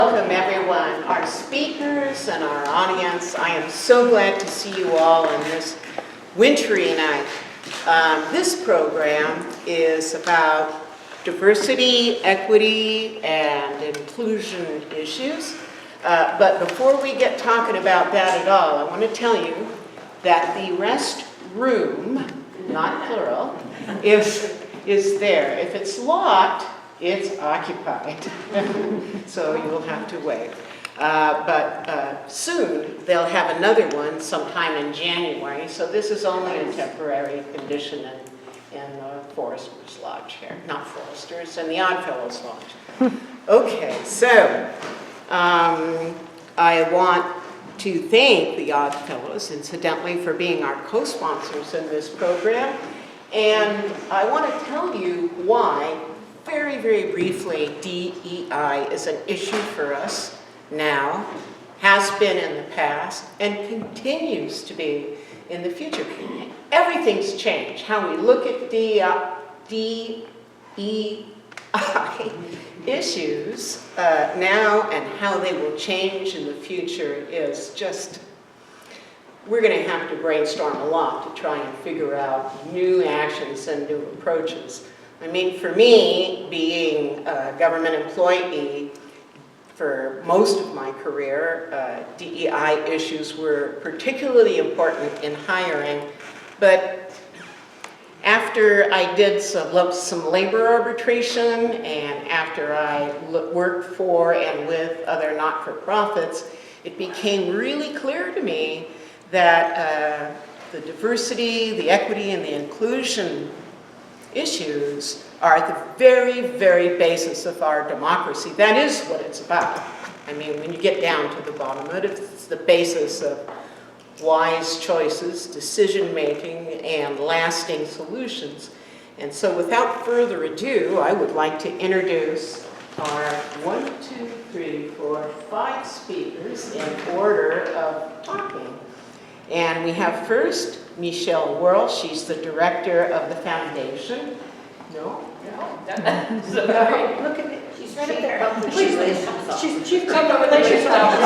Welcome everyone, our speakers and our audience. I am so glad to see you all on this wintry night. This program is about diversity, equity, and inclusion issues. But before we get talking about that at all, I want to tell you that the restroom, not plural, is there. If it's locked, it's occupied, so you'll have to wait. But soon they'll have another one sometime in January, so this is only a temporary condition in the Forester's Lodge here. Not Forester's, in the Oddfellows Lodge. Okay, so I want to thank the Oddfellows, incidentally, for being our co-sponsors in this program. And I want to tell you why, very, very briefly, DEI is an issue for us now, has been in the past, and continues to be in the future. Everything's changed. How we look at DEI issues now and how they will change in the future is just, we're going to have to brainstorm a lot to try and figure out new actions and new approaches. I mean, for me, being a government employee for most of my career, DEI issues were particularly important in hiring. But after I did some labor arbitration, and after I worked for and with other not-for-profits, it became really clear to me that the diversity, the equity, and the inclusion issues are at the very, very basis of our democracy. That is what it's about. I mean, when you get down to the bottom of it, it's the basis of wise choices, decision-making, and lasting solutions. And so without further ado, I would like to introduce our 5 speakers in order of talking. And we have first Michele Wurl. She's the director of the foundation. No? Look at it. She's right up there. She's Chief Public Relations Officer.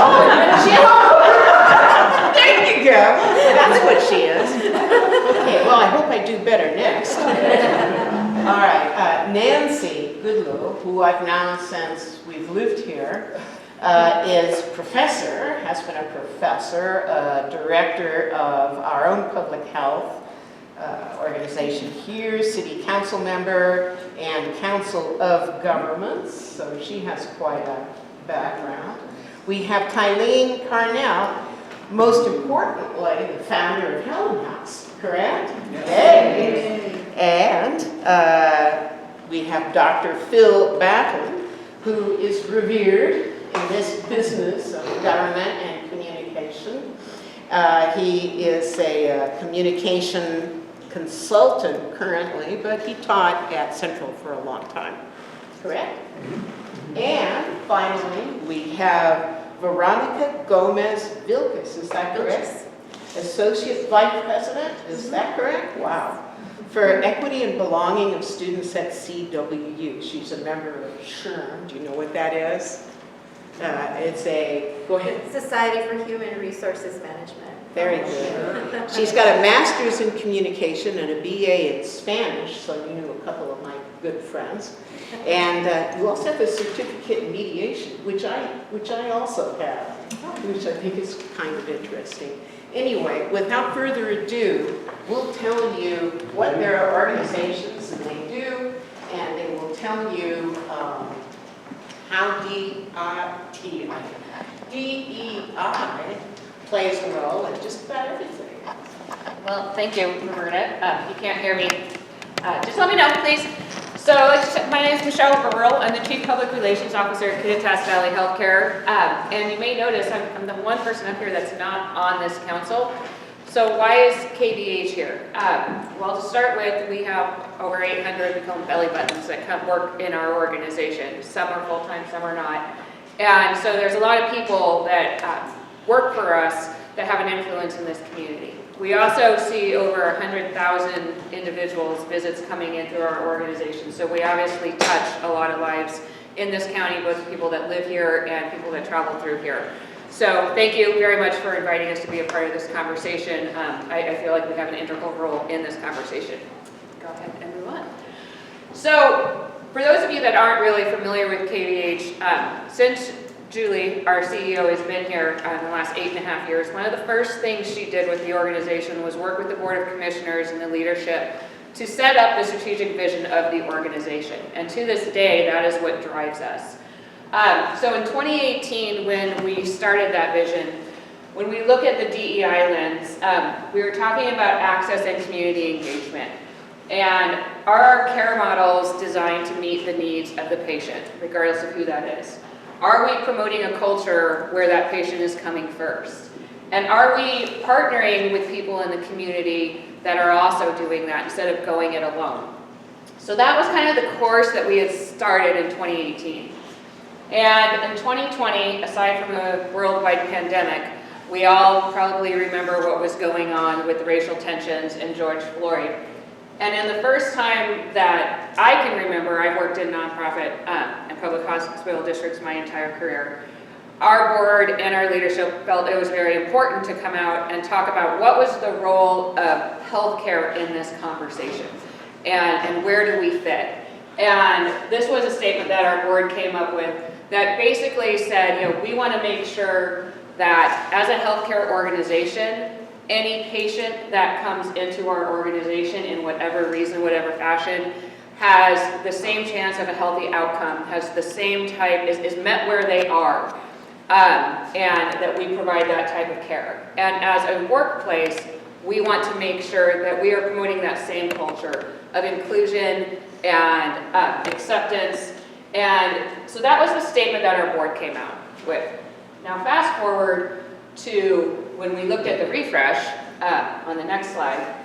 There you go. That's what she is. Okay, well, I hope I do better next. All right, Nancy Goodloe, who I've known since we've lived here, is professor, has been a professor, director of our own public health organization here, city council member, and council of governments, so she has quite a background. We have Tylene Carnell, most importantly, the founder of Helen House, correct? Yes. Hey. And we have Dr. Phil Backlund, who is revered in this business of government and communication. He is a communication consultant currently, but he taught at Central for a long time, correct? Mm-hmm. And finally, we have Verónica Gómez-Vilchis, is that correct? Associate Vice President, is that correct? Wow. For Equity and Belonging of Students at CWU. She's a member of SHRM. Do you know what that is? It's a, go ahead. Society for Human Resources Management. Very good. She's got a master's in communication and a BA in Spanish, so you knew a couple of my good friends. And you also have a certificate in mediation, which I also have, which I think is kind of interesting. Anyway, without further ado, we'll tell you what their organizations and they do, and they will tell you how DEI plays a role in just about everything. Well, thank you, Roberta. You can't hear me. Just let me know, please. So, my name is Michele Wurl. I'm the Chief Public Relations Officer at Kittitas Valley Healthcare. And you may notice I'm the one person up here that's not on this council. So why is KVH here? Well, to start with, we have over 800, we call them belly buttons, that come work in our organization. Some are full-time, some are not. And so there's a lot of people that work for us that have an influence in this community. We also see over 100,000 individuals visits coming in through our organization. So we obviously touch a lot of lives in this county, both people that live here and people that travel through here. So thank you very much for inviting us to be a part of this conversation. I feel like we have an integral role in this conversation. Go ahead and move on. So for those of you that aren't really familiar with KVH, since Julie, our CEO, has been here in the last 8.5 years, one of the first things she did with the organization was work with the Board of Commissioners and the leadership to set up the strategic vision of the organization. And to this day, that is what drives us. So in 2018, when we started that vision, when we look at the DEI lens, we were talking about access and community engagement. And are our care models designed to meet the needs of the patient, regardless of who that is? Are we promoting a culture where that patient is coming first? And are we partnering with people in the community that are also doing that instead of going it alone? So that was kind of the course that we had started in 2018. And in 2020, aside from a worldwide pandemic, we all probably remember what was going on with the racial tensions and George Floyd. And in the first time that I can remember, I've worked in nonprofit and public hospital districts my entire career, our board and our leadership felt it was very important to come out and talk about what was the role of healthcare in this conversation and where do we fit. And this was a statement that our board came up with that basically said, we want to make sure that as a healthcare organization, any patient that comes into our organization in whatever reason, whatever fashion, has the same chance of a healthy outcome, has the same type, is met where they are, and that we provide that type of care. And as a workplace, we want to make sure that we are promoting that same culture of inclusion and acceptance. And so that was the statement that our board came out with. Now fast forward to when we looked at the refresh on the next slide,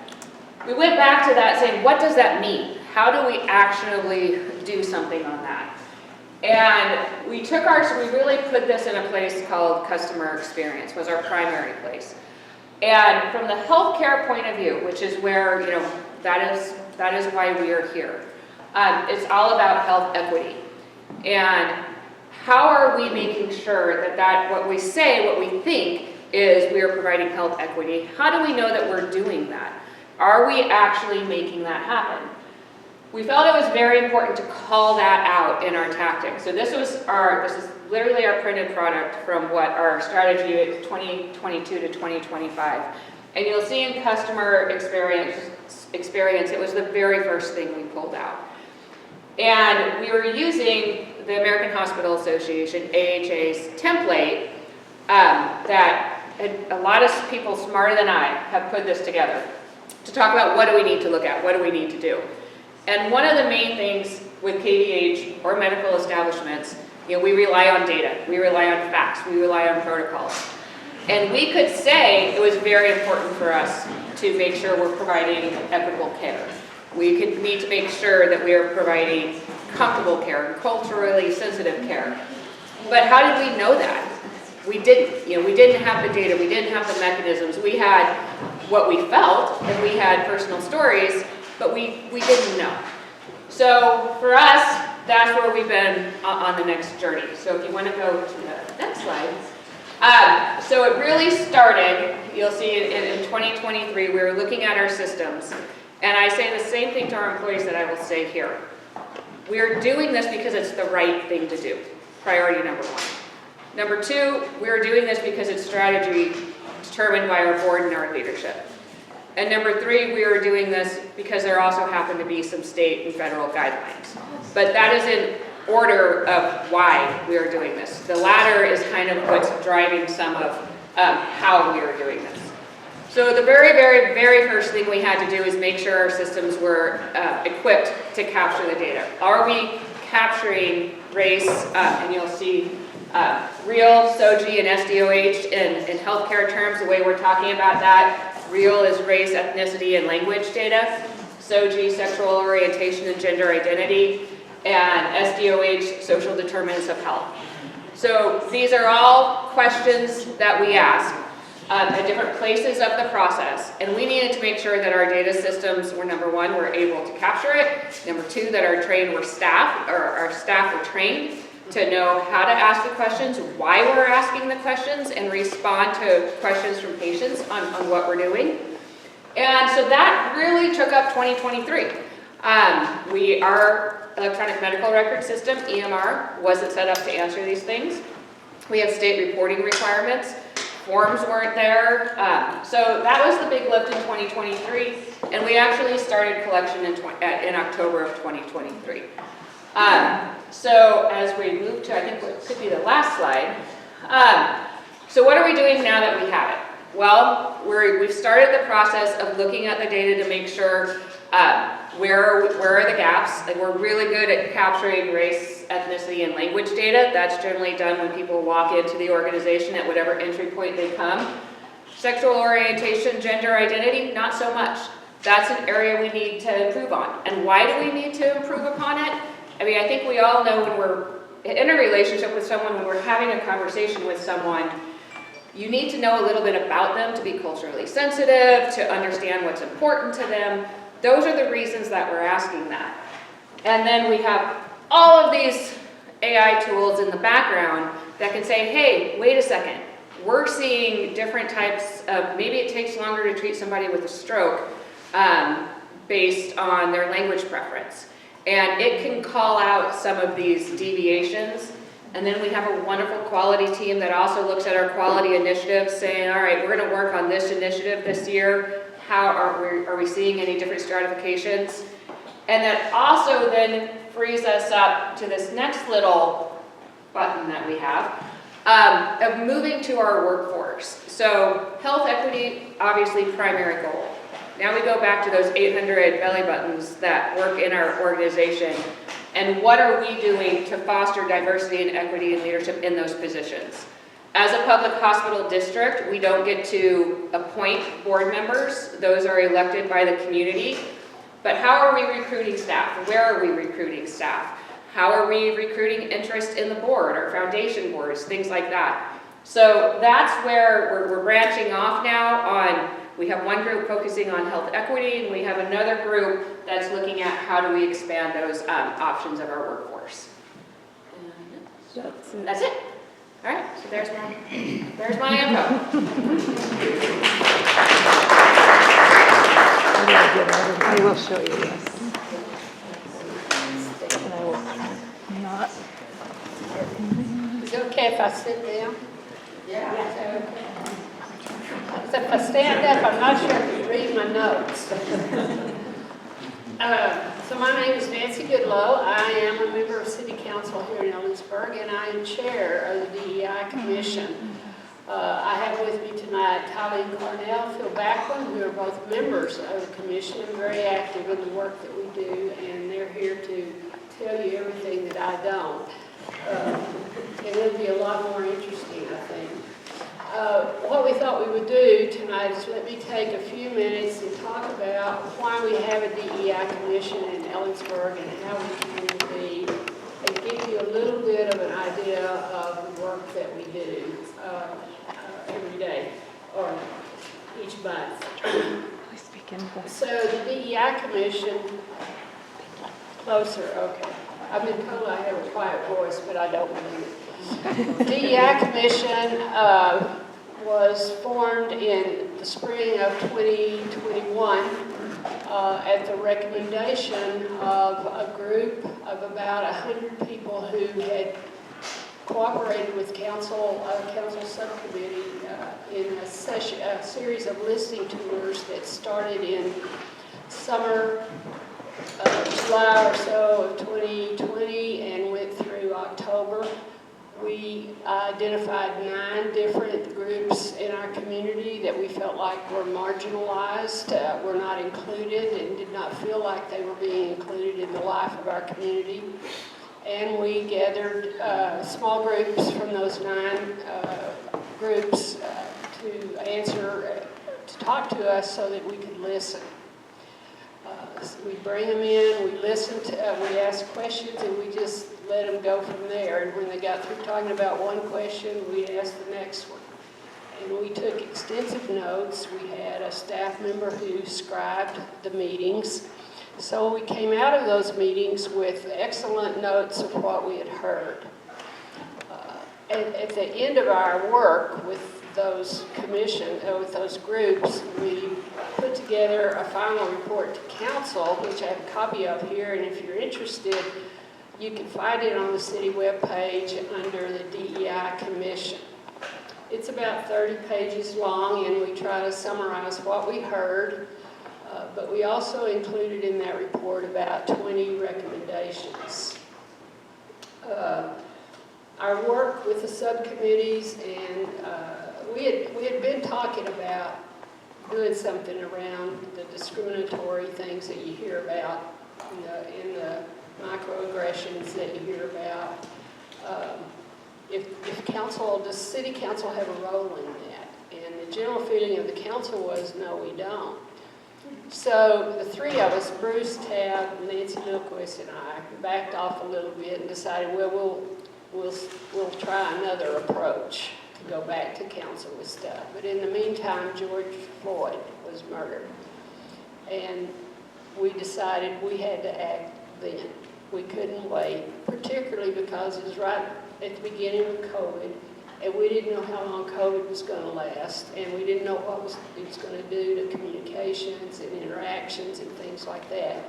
we went back to that saying, what does that mean? How do we actionably do something on that? And we really put this in a place called customer experience, was our primary place. And from the healthcare point of view, which is where, that is why we are here. It's all about health equity. And how are we making sure that what we say, what we think, is we are providing health equity? How do we know that we're doing that? Are we actually making that happen? We felt it was very important to call that out in our tactics. So this is literally our printed product from what our strategy is 2022 to 2025. And you'll see in customer experience, it was the very first thing we pulled out. And we were using the American Hospital Association, AHA's template that a lot of people smarter than I have put this together to talk about what do we need to look at, what do we need to do. And one of the main things with KVH or medical establishments, we rely on data, we rely on facts, we rely on protocols. And we could say it was very important for us to make sure we're providing equitable care. We need to make sure that we are providing comfortable care and culturally sensitive care. But how did we know that? We didn't. We didn't have the data. We didn't have the mechanisms. We had what we felt, and we had personal stories, but we didn't know. So for us, that's where we've been on the next journey. So if you want to go to the next slide. So it really started, you'll see in 2023, we were looking at our systems. And I say the same thing to our employees that I will say here. We're doing this because it's the right thing to do. Priority number one. Number two, we're doing this because it's strategy determined by our board and our leadership. And number three, we are doing this because there also happen to be some state and federal guidelines. But that is in order of why we are doing this. The latter is kind of what's driving some of how we are doing this. So the very, very, very first thing we had to do is make sure our systems were equipped to capture the data. Are we capturing race, and you'll see real, SOGI, and SDOH in healthcare terms, the way we're talking about that. Real is race, ethnicity, and language data. SOGI, sexual orientation and gender identity. And SDOH, social determinants of health. So these are all questions that we ask. at different places of the process. And we needed to make sure that our data systems were, number one, were able to capture it. Number two, that our staff were trained to know how to ask the questions, why we're asking the questions, and respond to questions from patients on what we're doing. And so that really took up 2023. Our electronic medical record system, EMR, wasn't set up to answer these things. We have state reporting requirements. Forms weren't there. So that was the big lift in 2023. And we actually started collection in October of 2023. So as we move to, I think what could be the last slide. So what are we doing now that we have it? Well, we've started the process of looking at the data to make sure where are the gaps. And we're really good at capturing race, ethnicity, and language data. That's generally done when people walk into the organization at whatever entry point they come. Sexual orientation, gender identity, not so much. That's an area we need to improve on. And why do we need to improve upon it? I mean, I think we all know when we're in a relationship with someone, when we're having a conversation with someone, you need to know a little bit about them to be culturally sensitive, to understand what's important to them. Those are the reasons that we're asking that. And then we have all of these AI tools in the background that can say, hey, wait a second. We're seeing different types of, maybe it takes longer to treat somebody with a stroke based on their language preference. And it can call out some of these deviations. And then we have a wonderful quality team that also looks at our quality initiatives, saying, all right, we're going to work on this initiative this year. How are we seeing any different stratifications? And that also then frees us up to this next little button that we have of moving to our workforce. So health equity, obviously primary goal. Now we go back to those 800 belly buttons that work in our organization. And what are we doing to foster diversity and equity and leadership in those positions? As a public hospital district, we don't get to appoint board members. Those are elected by the community. But how are we recruiting staff? Where are we recruiting staff? How are we recruiting interest in the board or foundation boards, things like that? So that's where we're branching off now on, we have one group focusing on health equity, and we have another group that's looking at how do we expand those options of our workforce. And that's it. All right, so there's my info. I will show you this. And I will not. Is it okay if I sit down? Yeah. So if I stand up, I'm not sure I can read my notes. So my name is Nancy Goodloe. I am a member of City Council here in Ellensburg, and I am chair of the DEI Commission. I have with me tonight Tylene, Carnell, Phil Backlund, who are both members of the commission and very active in the work that we do, and they're here to tell you everything that I don't. And it'll be a lot more interesting, I think. What we thought we would do tonight is let me take a few minutes and talk about why we have a DEI commission in Ellensburg and how we came to be, and give you a little bit of an idea of the work that we do every day or each month. So the DEI commission, closer, okay. I've been told I have a quiet voice, but I don't believe it. The DEI commission was formed in the spring of 2021 at the recommendation of a group of about 100 people who had cooperated with council subcommittee in a series of listening tours that started in summer, July or so of 2020 and went through October. We identified 9 different groups in our community that we felt like were marginalized, were not included, and did not feel like they were being included in the life of our community. And we gathered small groups from those 9 groups to talk to us so that we could listen. We bring them in, we listen to, we ask questions, and we just let them go from there. And when they got through talking about one question, we'd ask the next one. and we took extensive notes. We had a staff member who scribed the meetings. So we came out of those meetings with excellent notes of what we had heard. At the end of our work with those with those groups, we put together a final report to council, which I have a copy of here, and if you're interested, you can find it on the city webpage under the DEI Commission. It's about 30 pages long, and we try to summarize what we heard, but we also included in that report about 20 recommendations. Our work with the subcommittees, and we had been talking about doing something around the discriminatory things that you hear about in the microaggressions that you hear about. If council, does city council have a role in that? And the general feeling of the council was, no, we don't. So the three of us, Bruce, Tab, Nancy Milquist, and I, backed off a little bit and decided, well, we'll try another approach to go back to council with stuff. But in the meantime, George Floyd was murdered. And we decided we had to act then. We couldn't wait, particularly because it was right at the beginning of COVID, and we didn't know how long COVID was going to last, and we didn't know what it was going to do to communications and interactions and things like that.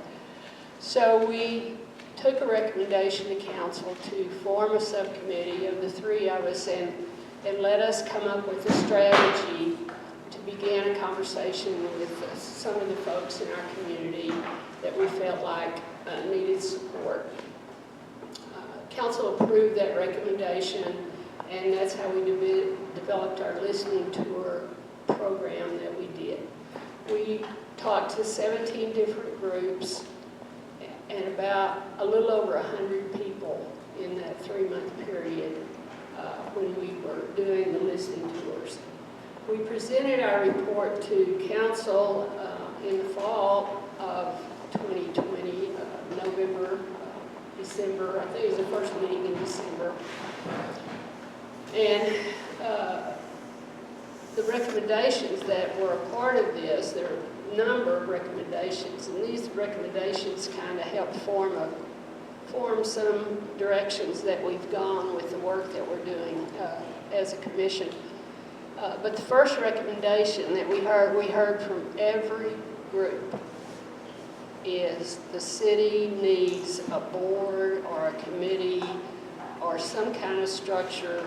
So we took a recommendation to council to form a subcommittee of the three of us and let us come up with a strategy to begin a conversation with some of the folks in our community that we felt like needed support. Council approved that recommendation, and that's how we developed our listening tour program that we did. We talked to 17 different groups and about a little over 100 people in that 3-month period when we were doing the listening tours. We presented our report to council in the fall of 2020, November, December. I think it was the first meeting in December. And the recommendations that were a part of this, there are a number of recommendations, and these recommendations kind of help form some directions that we've gone with the work that we're doing as a commission. But the first recommendation that we heard from every group is the city needs a board or a committee or some kind of structure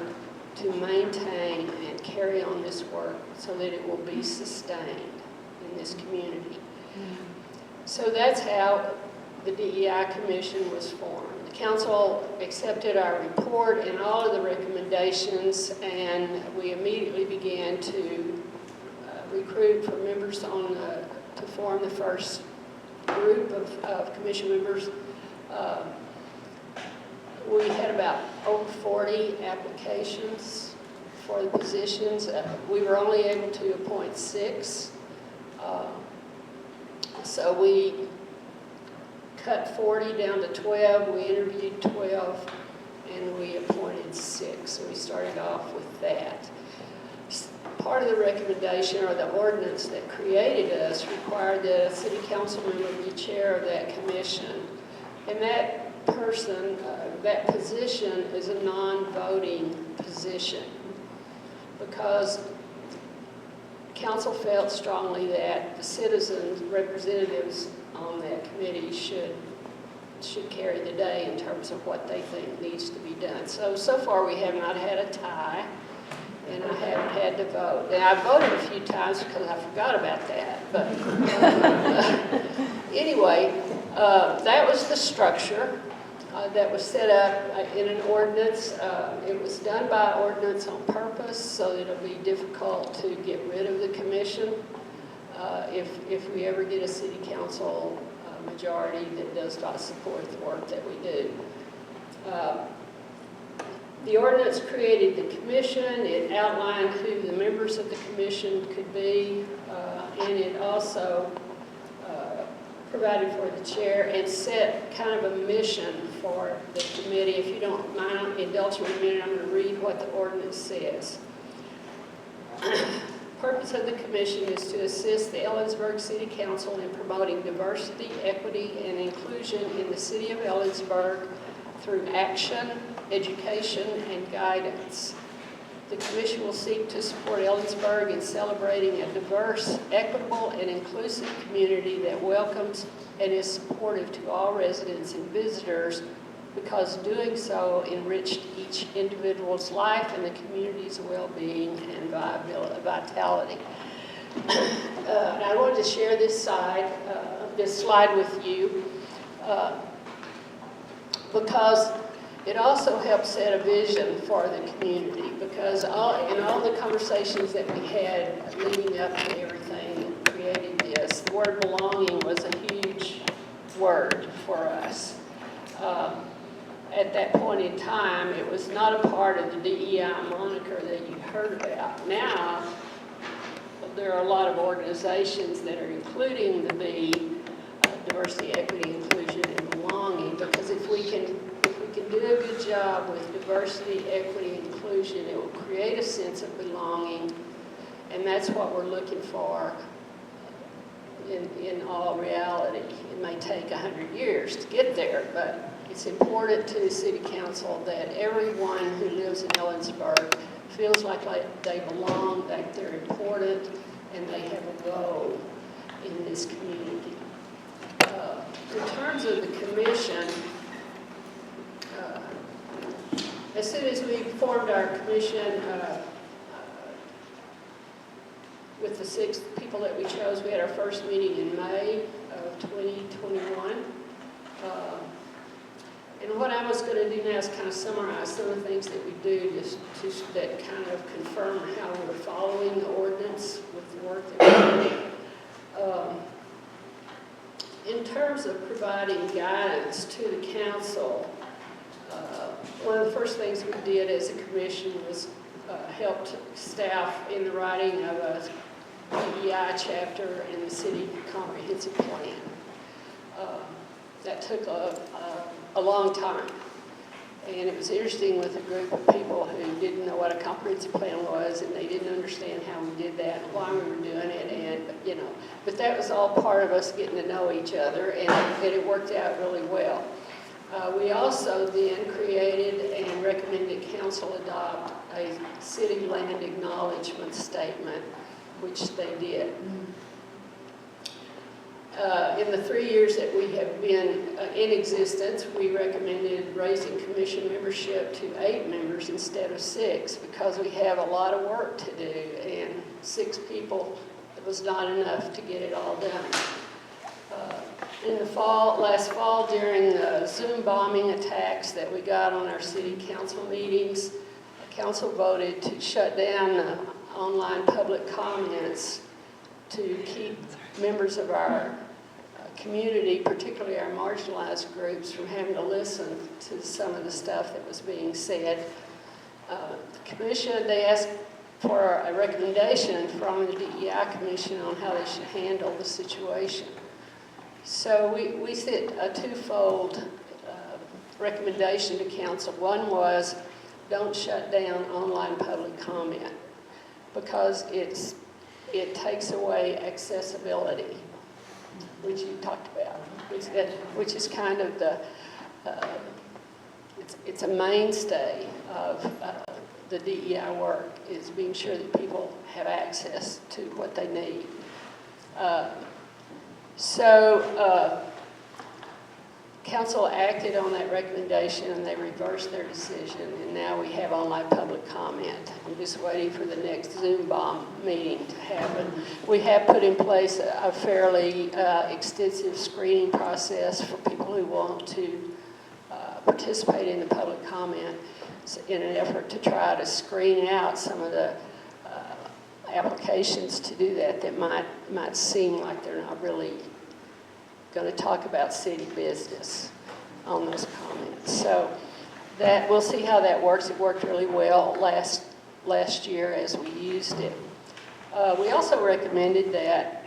to maintain and carry on this work so that it will be sustained in this community. So that's how the DEI Commission was formed. The council accepted our report and all of the recommendations, and we immediately began to recruit for members to form the first group of commission members. We had about over 40 applications for the positions. We were only able to appoint 6. So we cut 40 down to 12. We interviewed 12, and we appointed 6. So we started off with that. Part of the recommendation or the ordinance that created us required that a city council member be chair of that commission. And that person, that position is a non-voting position because council felt strongly that the citizens, representatives on that committee should carry the day in terms of what they think needs to be done. So far we have not had a tie, and I haven't had to vote. And I voted a few times because I forgot about that. But anyway, that was the structure that was set up in an ordinance. It was done by ordinance on purpose so that it'll be difficult to get rid of the commission if we ever get a city council majority that does not support the work that we do. The ordinance created the commission. It outlined who the members of the commission could be, and it also provided for the chair and set kind of a mission for the committee. If you don't mind indulging me a minute, I'm going to read what the ordinance says. Purpose of the commission is to assist the Ellensburg City Council in promoting diversity, equity, and inclusion in the City of Ellensburg through action, education, and guidance. The commission will seek to support Ellensburg in celebrating a diverse, equitable, and inclusive community that welcomes and is supportive to all residents and visitors, because doing so enriched each individual's life and the community's well-being and vitality. And I wanted to share this slide with you because it also helps set a vision for the community, because in all the conversations that we had leading up to everything and creating this, the word belonging was a huge word for us. At that point in time, it was not a part of the DEI moniker that you heard about. Now, there are a lot of organizations that are including the B, diversity, equity, inclusion, and belonging, because if we can do a good job with diversity, equity, inclusion, it will create a sense of belonging, and that's what we're looking for in all reality. It may take 100 years to get there, but it's important to the City Council that everyone who lives in Ellensburg feels like they belong, like they're important, and they have a role in this community. In terms of the commission, as soon as we formed our commission, with the 6 people that we chose, we had our first meeting in May of 2021. And what I was going to do now is kind of summarize some of the things that we do that kind of confirm how we're following the ordinance with the work that we're doing. In terms of providing guidance to the council, one of the first things we did as a commission was helped staff in the writing of a DEI chapter in the city comprehensive plan. That took a long time. And it was interesting with a group of people who didn't know what a comprehensive plan was, and they didn't understand how we did that and why we were doing it, but that was all part of us getting to know each other, and it worked out really well. We also then created and recommended council adopt a city land acknowledgement statement, which they did. In the 3 years that we have been in existence, we recommended raising commission membership to 8 members instead of 6, because we have a lot of work to do, and 6 people was not enough to get it all done. In the last fall, during the Zoom bombing attacks that we got on our city council meetings, the council voted to shut down the online public comments to keep members of our community, particularly our marginalized groups, from having to listen to some of the stuff that was being said. The commission, they asked for a recommendation from the DEI Commission on how they should handle the situation. So we set a twofold recommendation to council. One was, don't shut down online public comment, because it takes away accessibility, which you talked about, which is kind of it's a mainstay of the DEI work, is being sure that people have access to what they need. Council acted on that recommendation, and they reversed their decision, and now we have online public comment. I'm just waiting for the next Zoom bomb meeting to happen. We have put in place a fairly extensive screening process for people who want to participate in the public comment, in an effort to try to screen out some of the applications to do that might seem like they're not really going to talk about city business on those comments. So that we'll see how that works. It worked really well last year as we used it. We also recommended that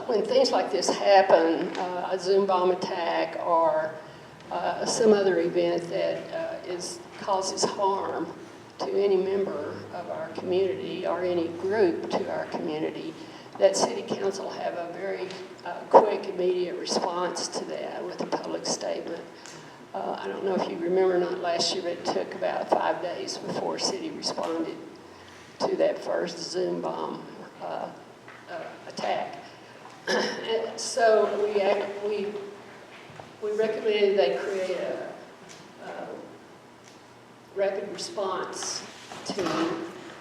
when things like this happen, a Zoom bomb attack or some other event that causes harm to any member of our community or any group to our community, that City Council have a very quick, immediate response to that with a public statement. I don't know if you remember or not, last year it took about 5 days before City responded to that first Zoom bomb attack. And so we recommended they create a rapid response team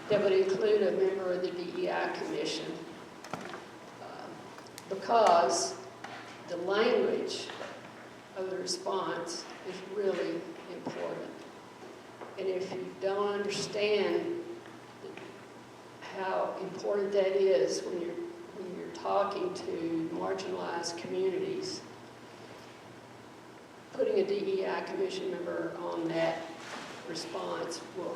that would include a member of the DEI Commission, because the language of the response is really important. And if you don't understand how important that is when you're talking to marginalized communities, putting a DEI Commission member on that response will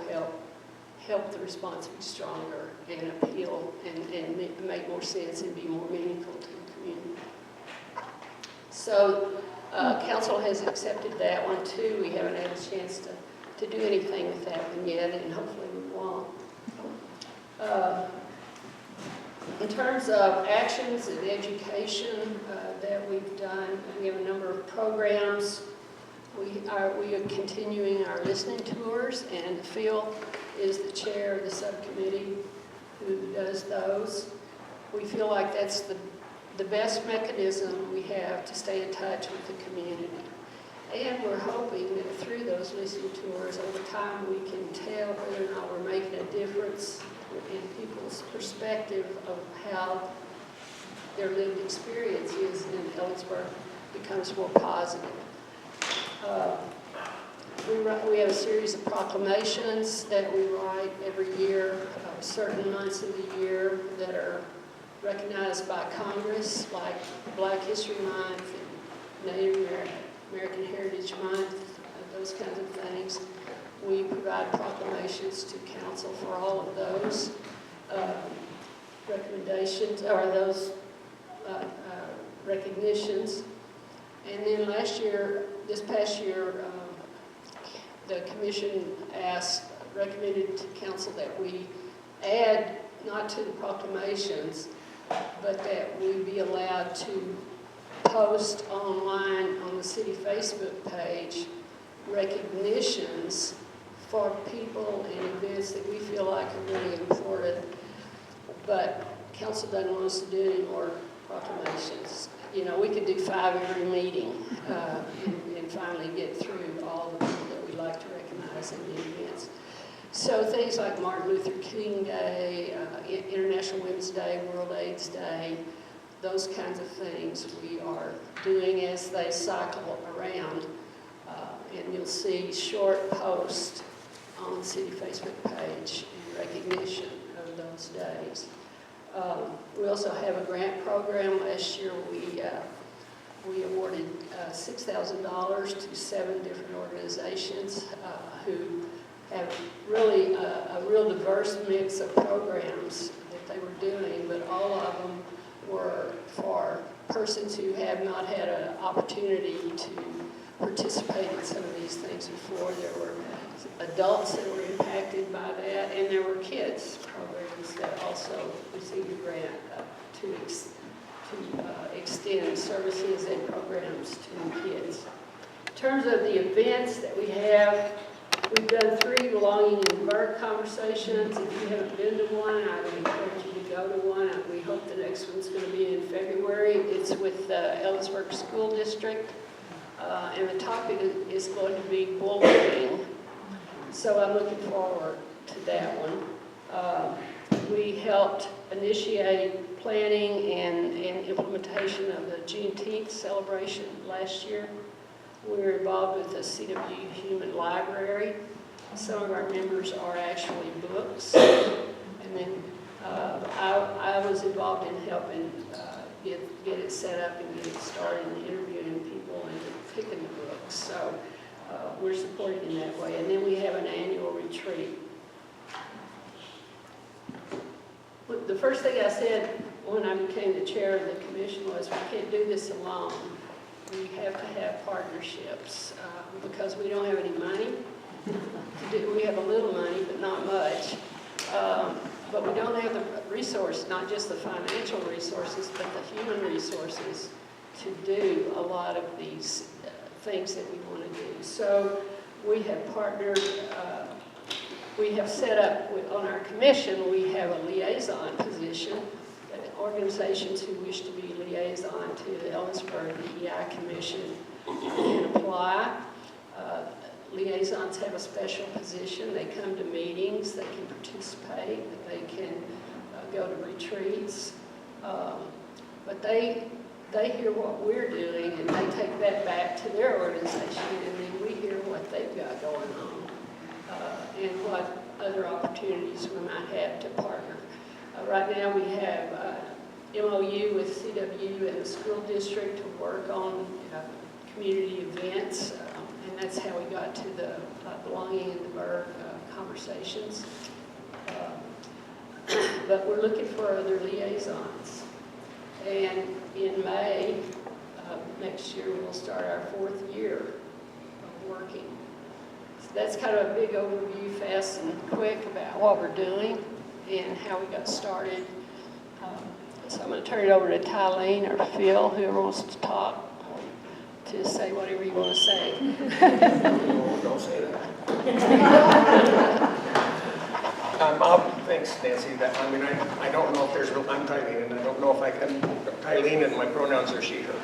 help the response be stronger and appeal and make more sense and be more meaningful to the community. So council has accepted that one too. We haven't had a chance to do anything with that one yet, and hopefully we won't. In terms of actions and education that we've done, we have a number of programs. We are continuing our listening tours, and Phil is the chair of the subcommittee who does those. We feel like that's the best mechanism we have to stay in touch with the community. And we're hoping that through those listening tours, over time, we can tell whether or not we're making a difference in people's perspective of how their lived experience is in Ellensburg becomes more positive. We have a series of proclamations that we write every year, certain months of the year that are recognized by Congress, like Black History Month and Native American Heritage Month, those kinds of things. We provide proclamations to council for all of those recommendations, or those recognitions. And then this past year, the commission recommended to council that we add, not to the proclamations, but that we be allowed to post online on the city Facebook page recognitions for people and events that we feel like are really important, but council doesn't want us to do any more proclamations. You know, we could do 5 every meeting and finally get through all the people that we like to recognize in the events. So things like Martin Luther King Day, International Women's Day, World AIDS Day, those kinds of things we are doing as they cycle around. And you'll see short posts on the city Facebook page in recognition of those days. We also have a grant program. Last year we awarded $6,000 to 7 different organizations who have really a real diverse mix of programs that they were doing, but all of them were for persons who have not had an opportunity to participate in some of these things before. There were adults that were impacted by that, and there were kids programs that also received a grant to extend services and programs to kids. In terms of the events that we have, we've done 3 belonging in Burke conversations. If you haven't been to one, I would encourage you to go to one. We hope the next one's going to be in February. It's with the Ellensburg School District, and the topic is going to be bullying. So I'm looking forward to that one. We helped initiate planning and implementation of the Juneteenth celebration last year. We were involved with the City of Human Library. Some of our members are actually books. And then I was involved in helping get it set up and get it started and interviewing people and picking the books. So we're supported in that way. And then we have an annual retreat. The first thing I said when I became the chair of the commission was, we can't do this alone. We have to have partnerships because we don't have any money. We have a little money, but not resource, not just the financial resources, but the human resources to do a lot of these things that we want to do. So we have partnered, we have set up on our commission, we have a liaison position. Organizations who wish to be liaison to the Ellensburg DEI Commission can apply. Liaisons have a special position. They come to meetings, they can participate, they can go to retreats. But they hear what we're doing and they take that back to their organization, and then we hear what they've got going on and what other opportunities we might have to partner. Right now we have MOU with CW and the school district to work on community events, and that's how we got to the belonging in the Burg conversations. But we're looking for other liaisons. And in May next year, we'll start our 4th year of working. So that's kind of a big overview, fast and quick, about what we're doing and how we got started. So I'm going to turn it over to Tylene or Phil, whoever wants to talk, to say whatever you want to say. Don't say that. Thanks, Nancy. I don't know if there's real. I'm Tylene, and I don't know if I can. Tylene, and my pronouns are she, her.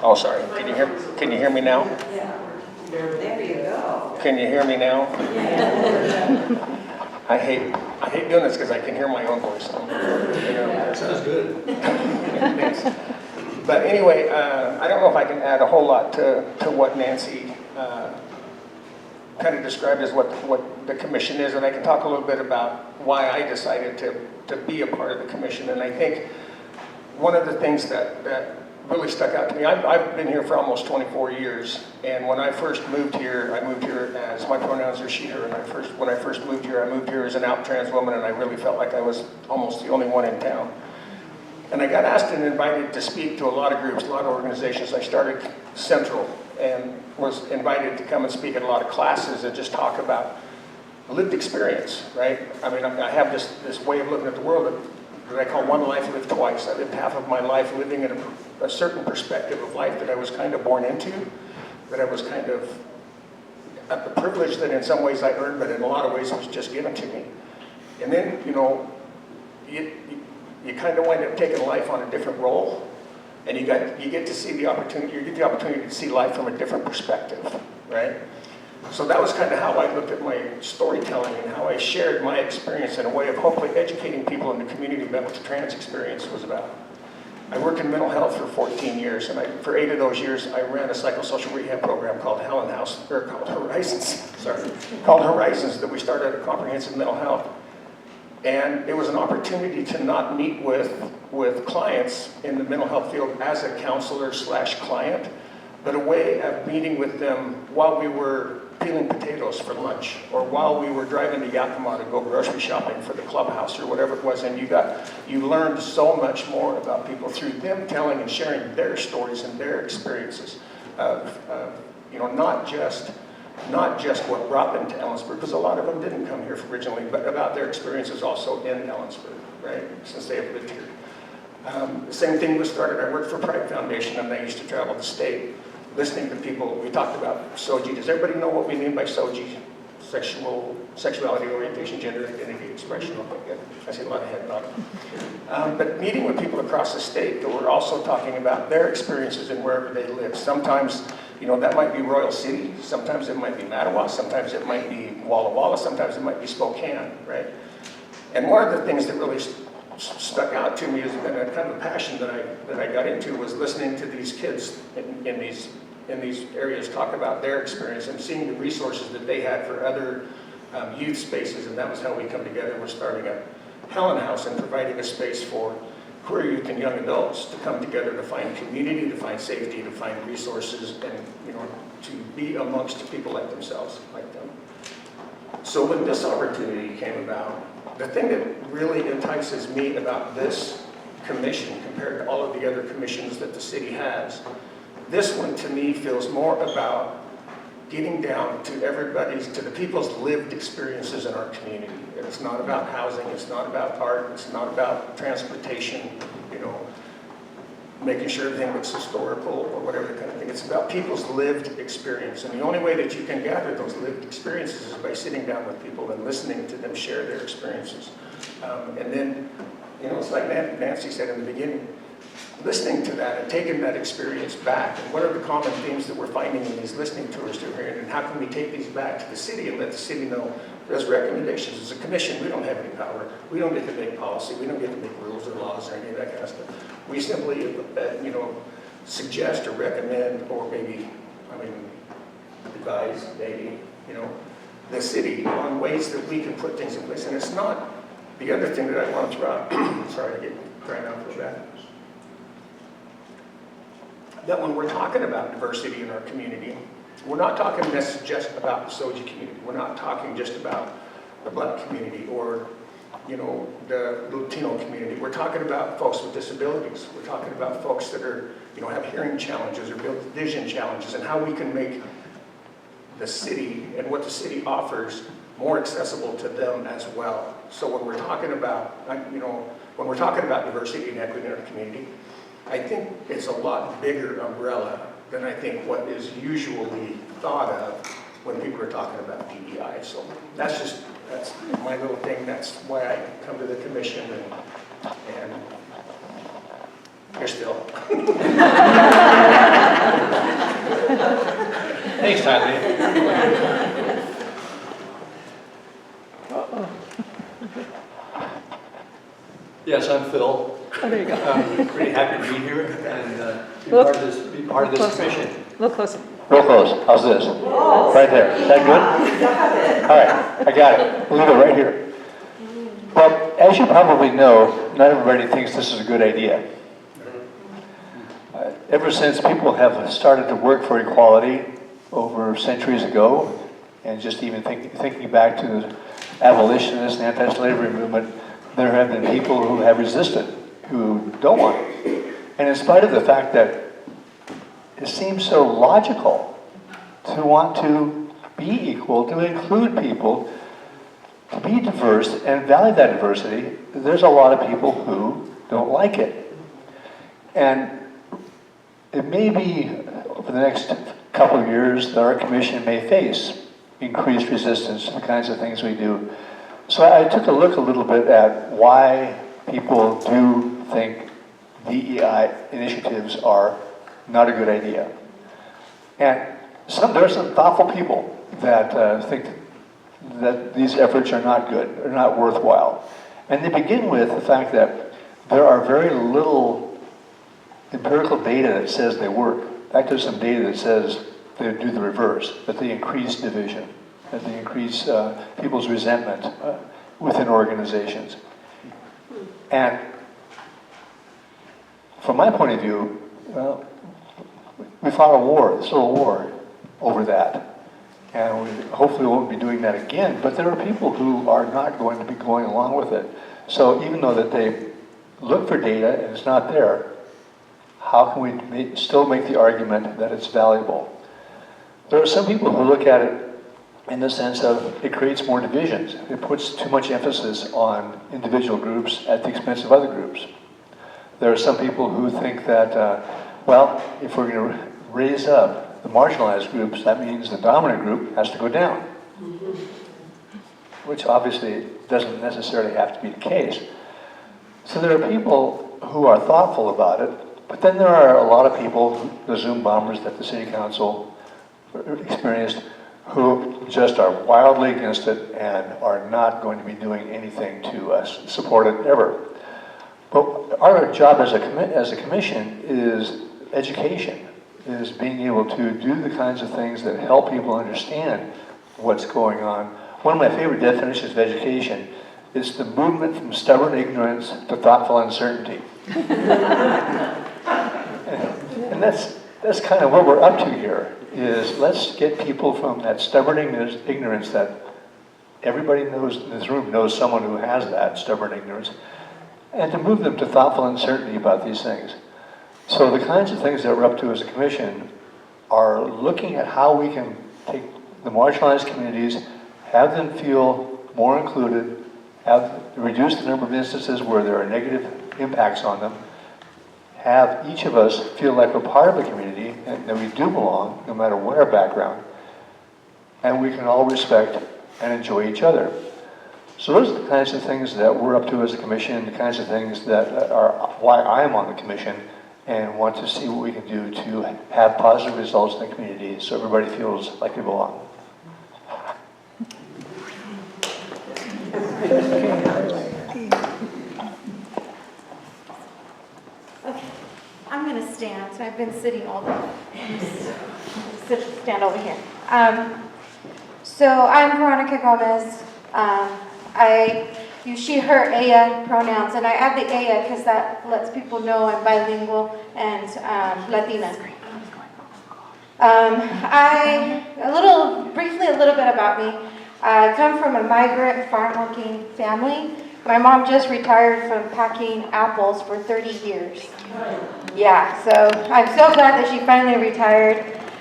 Oh, sorry. Can you hear me now? Yeah. There you go. Can you hear me now? Yeah. I hate doing this because I can hear my own voice. That sounds good. Thanks. But anyway, I don't know if I can add a whole lot to what Nancy kind of described as what the commission is, and I can talk a little bit about why I decided to be a part of the commission. And I think one of the things that really stuck out to me, I've been here for almost 24 years, and when I first moved here, I moved here as, my pronouns are she, her, and when I first moved here, I moved here as an out trans woman, and I really felt like I was almost the only one in town. And I got asked and invited to speak to a lot of groups, a lot of organizations. I started Central and was invited to come and speak at a lot of classes and just talk about lived experience, right? I mean, I have this way of looking at the world that I call one life lived twice. I lived half of my life living in a certain perspective of life that I was kind of born into, that I was kind of a privilege that in some ways I earned, but in a lot of ways it was just given to me. And then, you kind of wind up taking life on a different role, and you get to see the opportunity. You get the opportunity to see life from a different perspective, right? So that was kind of how I looked at my storytelling and how I shared my experience in a way of hopefully educating people in the community about what the trans experience was about. I worked in mental health for 14 years, and for 8 of those years, I ran a psychosocial rehab program called called Horizons, that we started at Comprehensive Mental Health. And it was an opportunity to not meet with clients in the mental health field as a counselor/client, but a way of meeting with them while we were peeling potatoes for lunch, or while we were driving to Yakima to go grocery shopping for the clubhouse or whatever it was. And you learned so much more about people through them telling and sharing their stories and their experiences of not just what brought them to Ellensburg, because a lot of them didn't come here originally, but about their experiences also in Ellensburg, right, since they have lived here. The same thing was started. I worked for Pride Foundation, and I used to travel the state listening to people. We talked about SOGI. Does everybody know what we mean by SOGI? Sexuality, orientation, gender identity, expression. Okay, good. I see a lot of head nodding. But meeting with people across the state that were also talking about their experiences and wherever they live. Sometimes, that might be Royal City. Sometimes it might be Mattawa. Sometimes it might be Walla Walla. Sometimes it might be Spokane, right? And one of the things that really stuck out to me as been a kind of a passion that I got into was listening to these kids in these areas talk about their experience and seeing the resources that they had for other youth spaces, and that was how we come together. We're starting a Helen House and providing a space for queer youth and young adults to come together to find community, to find safety, to find resources, and to be amongst people like themselves, like them. So when this opportunity came about, the thing that really entices me about this commission compared to all of the other commissions that the city has, this one to me feels more about getting down to the people's lived experiences in our community. It's not about housing, it's not about art, it's not about transportation, you know, making sure everything looks historical or whatever kind of thing. It's about people's lived experience. And the only way that you can gather those lived experiences is by sitting down with people and listening to them share their experiences. And then, you know, it's like Nancy said in the beginning, listening to that and taking that experience back. And what are the common themes that we're finding in these listening tours that we're hearing? And how can we take these back to the city and let the city know there's recommendations? As a commission, we don't have any power. We don't get to make policy. We don't get to make rules or laws or any of that kind of stuff. We simply, you know, suggest or recommend or maybe, advise, maybe, you know, the city on ways that we can put things in place. And it's not, the other thing that I want to throw out, sorry, I get crying out for that. That when we're talking about diversity in our community, we're not talking just about the Soji community. We're not talking just about the Black community or, you know, the Latino community. We're talking about folks with disabilities. We're talking about folks that are, you know, have hearing challenges or vision challenges, and how we can make the city and what the city offers more accessible to them as well. So when we're talking about, you know, when we're talking about diversity and equity in our community, I think it's a lot bigger umbrella than I think what is usually thought of when people are talking about DEI. So that's my little thing. That's why I come to the commission, and you're still. Thanks, Tylene. Yes, I'm Phil. Oh, there you go. I'm pretty happy to be here and be part of this commission. Look closer. Real close. How's this? Right there. Is that good? All right, I got it. We'll leave it right here. Well, as you probably know, not everybody thinks this is a good idea. Ever since people have started to work for equality over centuries ago, and just even thinking back to the abolitionists and anti-slavery movement, there have been people who have resisted, who don't want it. And in spite of the fact that it seems so logical to want to be equal, to include people, to be diverse and value that diversity, there's a lot of people who don't like it. And it may be over the next couple of years that our commission may face increased resistance to the kinds of things we do. So I took a look a little bit at why people do think DEI initiatives are not a good idea. And there are some thoughtful people that think that these efforts are not good, are not worthwhile. And they begin with the fact that there are very little empirical data that says they work. In fact, there's some data that says they do the reverse, that they increase division, that they increase people's resentment within organizations. And from my point of view, well, we fought a war, the Civil War, over that. And we hopefully won't be doing that again, but there are people who are not going to be going along with it. So even though that they look for data and it's not there, how can we still make the argument that it's valuable? There are some people who look at it in the sense of it creates more divisions. It puts too much emphasis on individual groups at the expense of other groups. There are some people who think that, well, if we're going to raise up the marginalized groups, that means the dominant group has to go down. Which obviously doesn't necessarily have to be the case. So there are people who are thoughtful about it, but then there are a lot of people, the Zoom bombers that the city council experienced, who just are wildly against it and are not going to be doing anything to support it ever. But our job as a commission is education, is being able to do the kinds of things that help people understand what's going on. One of my favorite definitions of education is the movement from stubborn ignorance to thoughtful uncertainty. And that's kind of what we're up to here, is let's get people from that stubborn ignorance that everybody knows in this room knows someone who has that stubborn ignorance, and to move them to thoughtful uncertainty about these things. So the kinds of things that we're up to as a commission are looking at how we can take the marginalized communities, have them feel more included, reduce the number of instances where there are negative impacts on them, have each of us feel like we're part of a community and that we do belong, no matter what our background, and we can all respect and enjoy each other. So those are the kinds of things that we're up to as a commission, the kinds of things that are why I'm on the commission and want to see what we can do to have positive results in the community so everybody feels like they belong. I'm going to stand. So I've been sitting all day. Stand over here. So I'm Verónica Gómez. I use she, her, ella pronouns, and I add the ella because that lets people know I'm bilingual and Latina. Briefly a little bit about me. I come from a migrant farm-working family. My mom just retired from packing apples for 30 years. Yeah, so I'm so glad that she finally retired.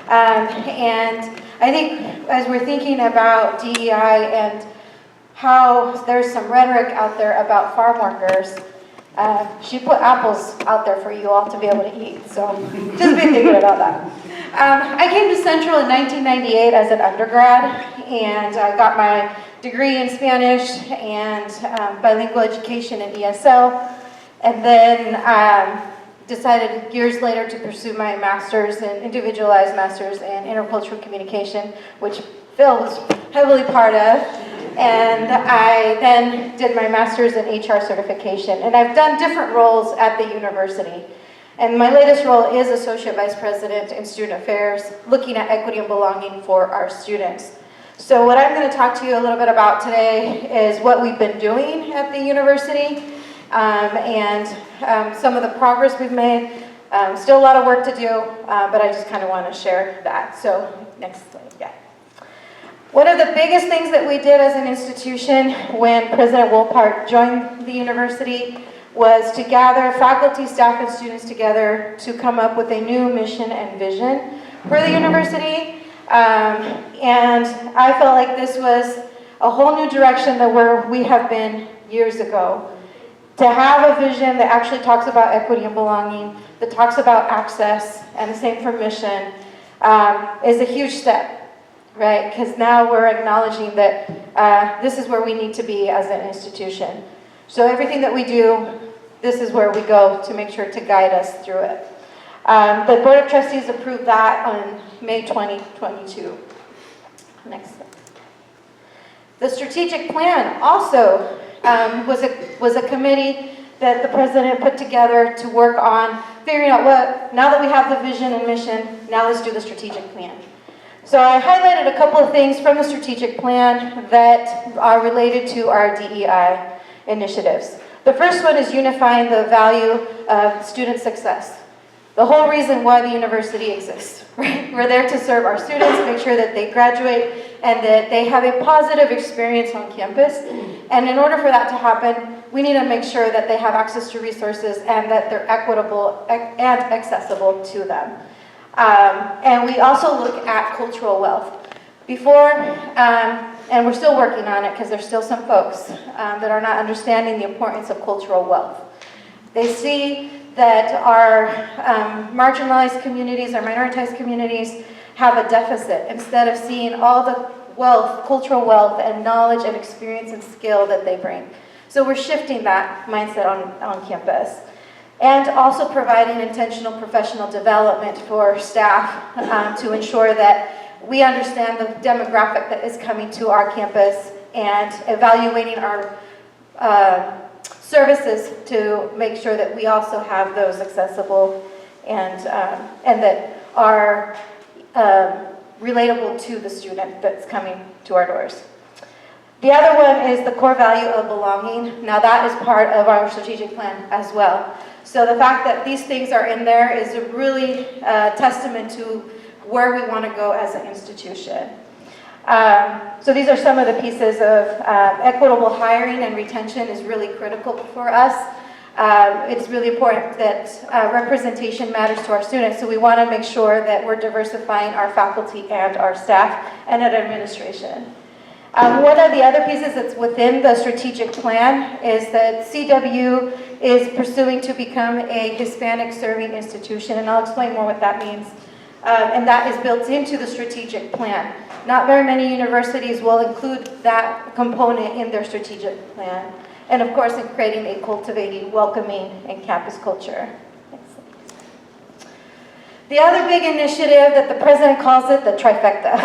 And I think as we're thinking about DEI and how there's some rhetoric out there about farm workers, she put apples out there for you all to be able to eat. So just be thinking about that. I came to Central in 1998 as an undergrad, and I got my degree in Spanish and bilingual education in ESL, and then decided years later to pursue my master's in individualized master's in intercultural communication, which Phil was heavily part of. And I then did my master's in HR certification. And I've done different roles at the university. And my latest role is Associate Vice President in Student Affairs, looking at equity and belonging for our students. So what I'm going to talk to you a little bit about today is what we've been doing at the university and some of the progress we've made. Still a lot of work to do, but I just kind of want to share that. So next slide, yeah. One of the biggest things that we did as an institution when President Wurl joined the university was to gather faculty, staff, and students together to come up with a new mission and vision for the university. And I felt like this was a whole new direction than where we have been years ago. To have a vision that actually talks about equity and belonging, that talks about access, and the same for mission, is a huge step. Right, because now we're acknowledging that this is where we need to be as an institution. So everything that we do, this is where we go to make sure to guide us through it. The Board of Trustees approved that on May 2022. Next slide. The strategic plan also was a committee that the president put together to work on figuring out what, now that we have the vision and mission, now let's do the strategic plan. So I highlighted a couple of things from the strategic plan that are related to our DEI initiatives. The first one is unifying the value of student success. The whole reason why the university exists, right? We're there to serve our students, make sure that they graduate and that they have a positive experience on campus. And in order for that to happen, we need to make sure that they have access to resources and that they're equitable and accessible to them. And we also look at cultural wealth. Before, and we're still working on it because there's still some folks that are not understanding the importance of cultural wealth. They see that our marginalized communities, our minoritized communities have a deficit instead of seeing all the wealth, cultural wealth and knowledge and experience and skill that they bring. So we're shifting that mindset on campus. And also providing intentional professional development for staff to ensure that we understand the demographic that is coming to our campus and evaluating our services to make sure that we also have those accessible and that are relatable to the student that's coming to our doors. The other one is the core value of belonging. Now that is part of our strategic plan as well. So the fact that these things are in there is a really testament to where we want to go as an institution. So these are some of the pieces of equitable hiring and retention is really critical for us. It's really important that representation matters to our students, so we want to make sure that we're diversifying our faculty and our staff and our administration. One of the other pieces that's within the strategic plan is that CW is pursuing to become a Hispanic serving institution, and I'll explain more what that means. And that is built into the strategic plan. Not very many universities will include that component in their strategic plan. And of course, in creating a cultivating, welcoming, and campus culture. The other big initiative that the president calls it the trifecta.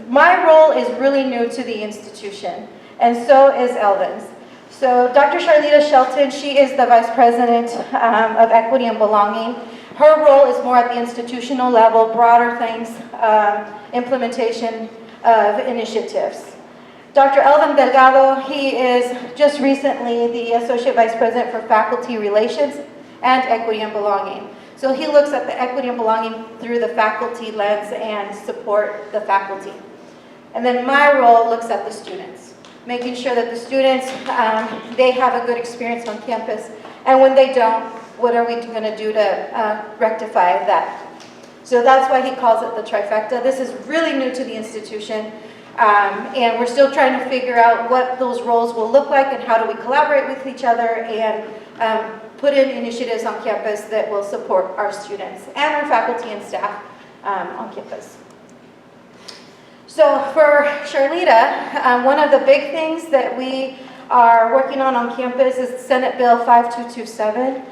My role is really new to the institution, and so is Elvin's. So Dr. Charlita Shelton, she is the Vice President of Equity and Belonging. Her role is more at the institutional level, broader things, implementation of initiatives. Dr. Elvin Delgado, he is just recently the Associate Vice President for Faculty Relations and Equity and Belonging. So he looks at the equity and belonging through the faculty lens and support the faculty. And then my role looks at the students, making sure that the students, they have a good experience on campus. And when they don't, what are we going to do to rectify that? So that's why he calls it the trifecta. This is really new to the institution. And we're still trying to figure out what those roles will look like and how do we collaborate with each other and put in initiatives on campus that will support our students and our faculty and staff on campus. So for Charlita, one of the big things that we are working on campus is Senate Bill 5227.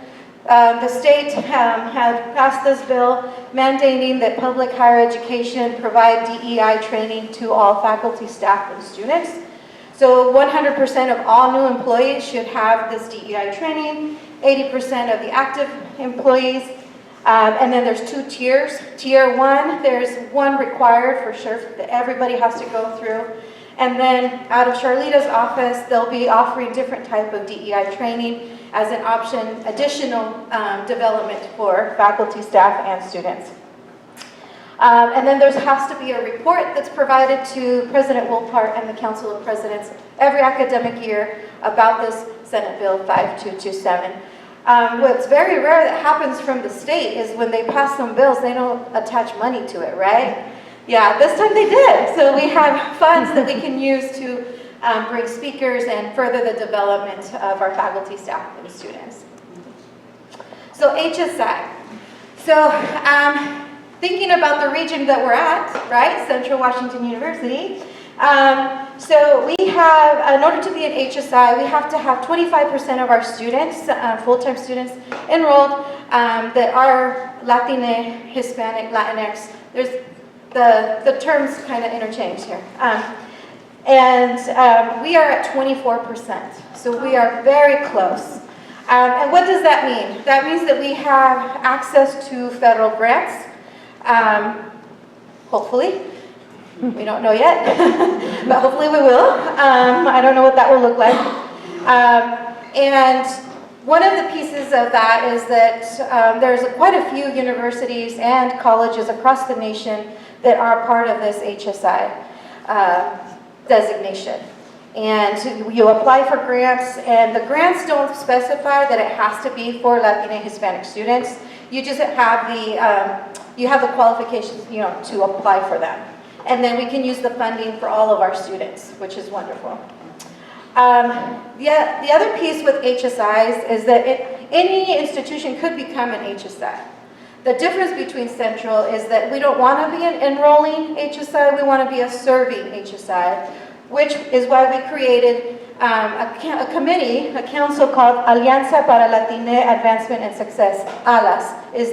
The state had passed this bill mandating that public higher education provide DEI training to all faculty, staff, and students. So 100% of all new employees should have this DEI training, 80% of the active employees, and then there's 2 tiers. Tier 1, there's one required for sure that everybody has to go through. And then out of Charlita's office, they'll be offering different type of DEI training as an option, additional development for faculty, staff, and students. And then there has to be a report that's provided to President Wolpart and the Council of Presidents every academic year about this Senate Bill 5227. What's very rare that happens from the state is when they pass some bills, they don't attach money to it, right? Yeah, this time they did. So we have funds that we can use to bring speakers and further the development of our faculty, staff, and students. So HSI. So thinking about the region that we're at, right, Central Washington University. So we have, in order to be an HSI, we have to have 25% of our students, full-time students, enrolled that are Latina, Hispanic, Latinx. There's the terms kind of interchange here. And we are at 24%, so we are very close. And what does that mean? That means that we have access to federal grants, hopefully. We don't know yet, but hopefully we will. I don't know what that will look like. And one of the pieces of that is that there's quite a few universities and colleges across the nation that are part of this HSI designation. And you apply for grants, and the grants don't specify that it has to be for Latina and Hispanic students. You just have the qualifications, to apply for them. And then we can use the funding for all of our students, which is wonderful. The other piece with HSIs is that any institution could become an HSI. The difference between Central is that we don't want to be an enrolling HSI, we want to be a serving HSI, which is why we created a committee, a council called Alianza para Latina Advancement and Success. ALAS is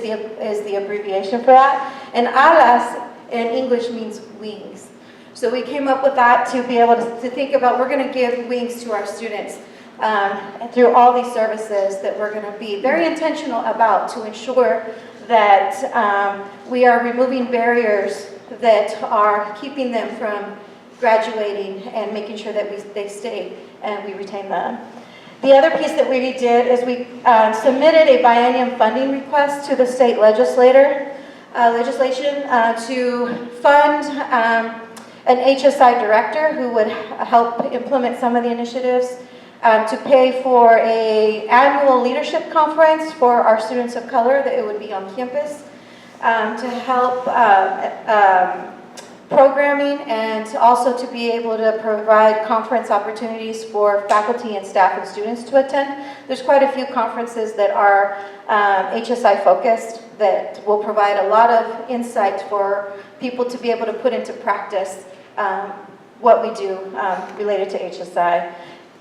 the abbreviation for that. And ALAS in English means wings. So we came up with that to be able to think about, we're going to give wings to our students through all these services that we're going to be very intentional about to ensure that we are removing barriers that are keeping them from graduating and making sure that they stay and we retain them. The other piece that we did is we submitted a biennium funding request to the state legislation to fund an HSI director who would help implement some of the initiatives. to pay for a annual leadership conference for our students of color, that it would be on campus, to help programming, and also to be able to provide conference opportunities for faculty and staff and students to attend. There's quite a few conferences that are HSI focused that will provide a lot of insight for people to be able to put into practice what we do related to HSI.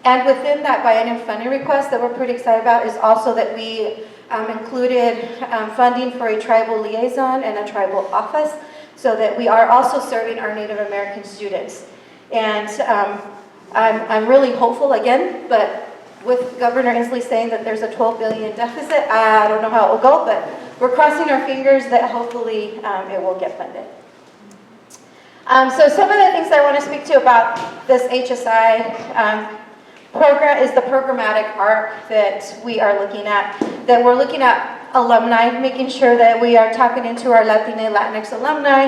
And within that biennium funding request that we're pretty excited about is also that we included funding for a tribal liaison and a tribal office, so that we are also serving our Native American students. And I'm really hopeful again, but with Governor Inslee saying that there's a $12 billion deficit, I don't know how it will go, but we're crossing our fingers that hopefully it will get funded. So some of the things I want to speak to about this HSI program is the programmatic arc that we are looking at, that we're looking at alumni, making sure that we are tapping into our Latina, Latinx alumni.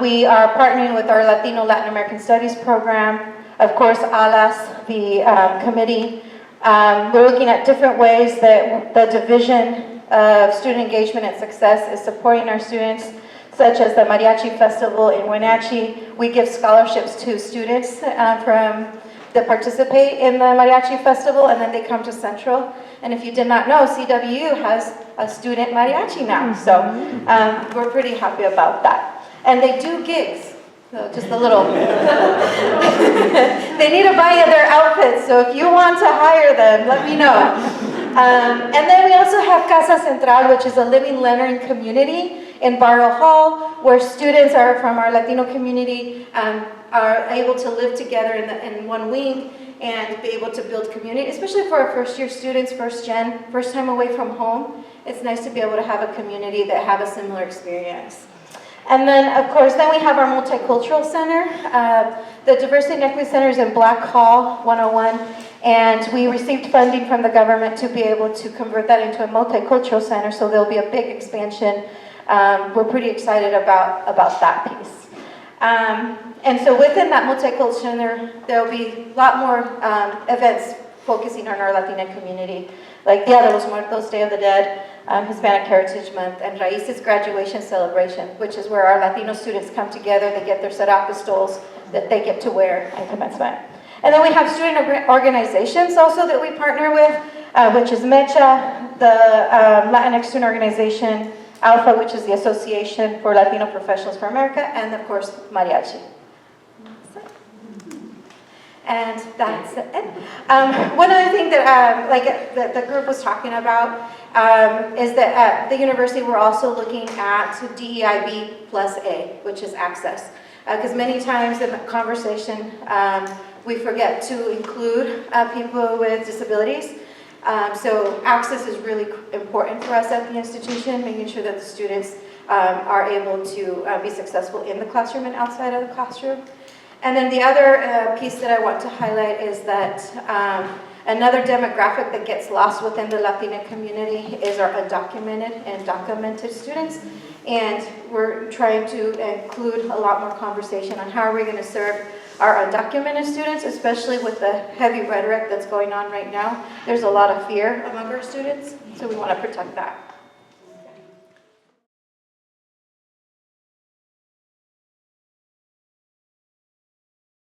We are partnering with our Latino Latin American Studies program, of course, ALAS, the committee. We're looking at different ways that the Division of Student Engagement and Success is supporting our students, such as the Mariachi Festival in Wenatchee. We give scholarships to students that participate in the Mariachi Festival, and then they come to Central. And if you did not know, CWU has a student mariachi now, so we're pretty happy about that. And they do gigs, so just a little. They need to buy their outfits, so if you want to hire them, let me know. And then we also have Casa Central, which is a living learning community in Barrow Hall, where students are from our Latino community are able to live together in one wing and be able to build community, especially for our first-year students, first time away from home. It's nice to be able to have a community that have a similar experience. And then, of course, then we have our Multicultural Center. The Diversity and Equity Center is in Black Hall 101, and we received funding from the government to be able to convert that into a multicultural center, so there'll be a big expansion. We're pretty excited about that piece. And so within that multicultural center, there'll be a lot more events focusing on our Latina community, like Dia de los Muertos, Day of the Dead, Hispanic Heritage Month, and Raíces graduation celebration, which is where our Latino students come together. They get their Serapis stoles that they get to wear in commencement. And then we have student organizations also that we partner with, which is MECHA, the Latinx Student Organization, Alpha, which is the Association for Latino Professionals for America, and of course, Mariachi. And that's it. One other thing that the group was talking about is that at the university we're also looking at DEIB plus A, which is access. Because many times in the conversation we forget to include people with disabilities. So access is really important for us at the institution, making sure that the students are able to be successful in the classroom and outside of the classroom. And then the other piece that I want to highlight is that another demographic that gets lost within the Latina community is our undocumented and documented students. And we're trying to include a lot more conversation on how are we going to serve our undocumented students, especially with the heavy rhetoric that's going on right now. There's a lot of fear among our students, so we want to protect that.